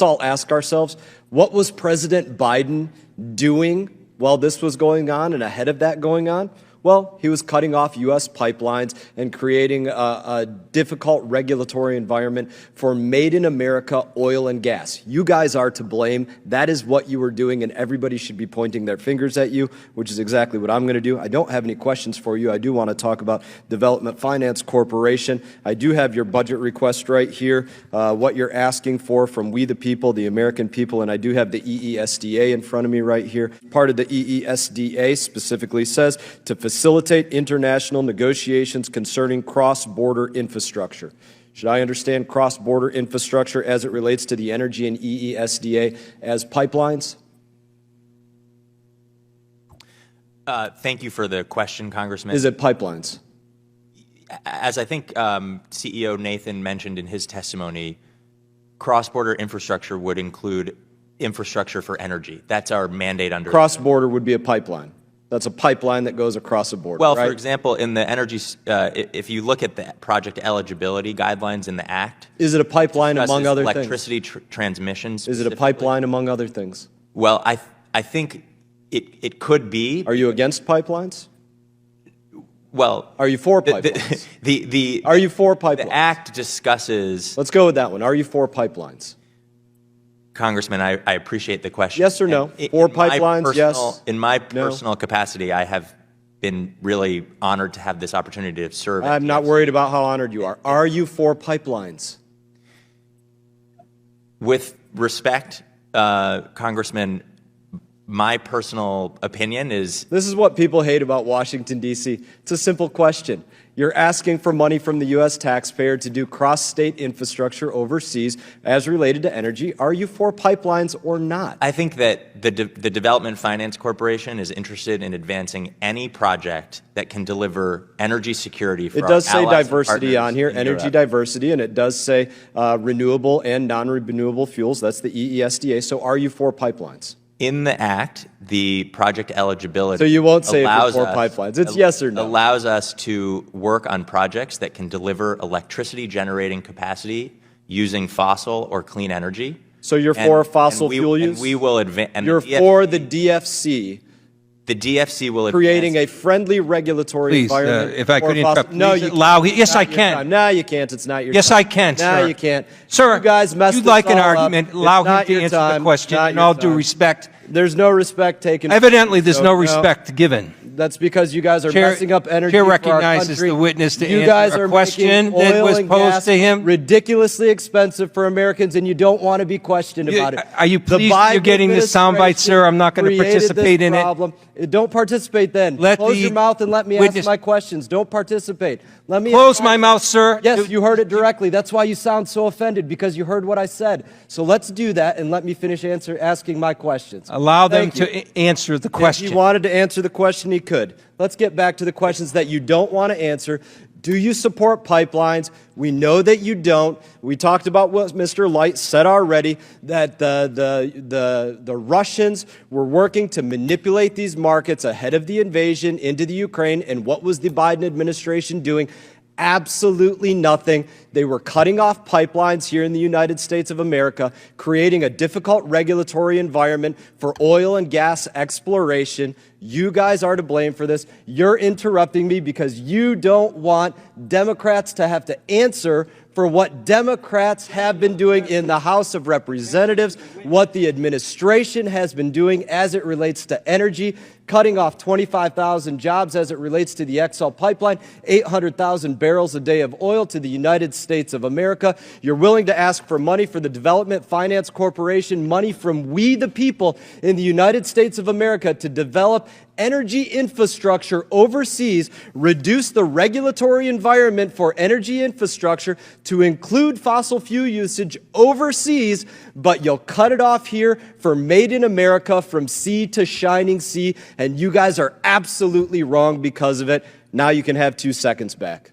let's all ask ourselves, what was President Biden doing while this was going on and ahead of that going on? Well, he was cutting off U.S. pipelines and creating a difficult regulatory environment for made in America oil and gas. You guys are to blame. That is what you were doing, and everybody should be pointing their fingers at you, which is exactly what I'm going to do. I don't have any questions for you. I do want to talk about Development Finance Corporation. I do have your budget request right here, what you're asking for from we the people, the American people, and I do have the EESDA in front of me right here. Part of the EESDA specifically says to facilitate international negotiations concerning cross-border infrastructure. Should I understand cross-border infrastructure as it relates to the energy and EESDA as pipelines? Thank you for the question, Congressman. Is it pipelines? As I think CEO Nathan mentioned in his testimony, cross-border infrastructure would include infrastructure for energy. That's our mandate under— Cross-border would be a pipeline. That's a pipeline that goes across a border, Well, right? for example, in the energy, if you look at the project eligibility guidelines in the Act— Is it a pipeline among other things? Electricity transmission. Is it a pipeline among other things? Well, I think it could be. Are you against pipelines? Well— Are you for pipelines? Are you for pipelines? The Act discusses— Let's go with that one. Are you for pipelines? Congressman, I appreciate the question. Yes or no? For pipelines, yes? In my personal capacity, I have been really honored to have this opportunity to serve. I'm not worried about how honored you are. Are you for pipelines? With respect, Congressman, my personal opinion is— This is what people hate about Washington, D.C. It's a simple question. You're asking for money from the U.S. taxpayer to do cross-state infrastructure overseas as related to energy. Are you for pipelines or not? I think that the Development Finance Corporation is interested in advancing any project that can deliver energy security for our allies. It does say diversity on here, energy Europe. diversity, and it does say renewable and non-renewable fuels. That's the EESDA. So are you for pipelines? In the Act, the project eligibility— So you won't say if you're for pipelines. It's yes or no. Allows us to work on projects that can deliver electricity generating capacity using fossil or clean energy. So you're for fossil fuel use? And we will advance— You're for the DFC. The DFC will creating a friendly regulatory environment. If I could interrupt, no, you allow— Yes, I can. No, you can't. It's not your Yes, time. I can, sir. No, you can't. Sir, you guys messed you'd like this an all argument, up. allow It's him not to your answer time. the question. Not In your all due time. respect— There's no respect taken. Evidently, there's So, no respect given. That's because you guys are messing up energy Chair for our recognizes country. the witness to You guys answer are a question making that oil was and posed gas to him. ridiculously expensive for Americans, and you don't want to be questioned about it. Are you The pleased Biden you're getting this soundbite, sir? I'm not going to created this participate in it. problem. Don't participate then. Let Close the your mouth and let me witness— ask my questions. Don't participate. Let me Close my mouth, sir. Yes, you heard it directly. That's why you sound so offended, because you heard what I said. So let's do that, and let me finish asking my questions. Allow them Thank you. to answer the question. If he wanted to answer the question, he could. Let's get back to the questions that you don't want to answer. Do you support pipelines? We know that you don't. We talked about what Mr. Light said already, that the Russians were working to manipulate these markets ahead of the invasion into the Ukraine. And what was the Biden administration doing? Absolutely nothing. They were cutting off pipelines here in the United States of America, creating a difficult regulatory environment for oil and gas exploration. You guys are to blame for this. You're interrupting me because you don't want Democrats to have to answer for what Democrats have been doing in the House of Representatives, what the administration has been doing as it relates to energy, cutting off 25,000 jobs as it relates to the XL pipeline, 800,000 barrels a day of oil to the United States of America. You're willing to ask for money for the Development Finance Corporation, money from we the people in the United States of America to develop energy infrastructure overseas, reduce the regulatory environment for energy infrastructure to include fossil fuel usage overseas, but you'll cut it off here for made in America from sea to shining sea, and you guys are absolutely wrong because of it. Now you can have 2 seconds back.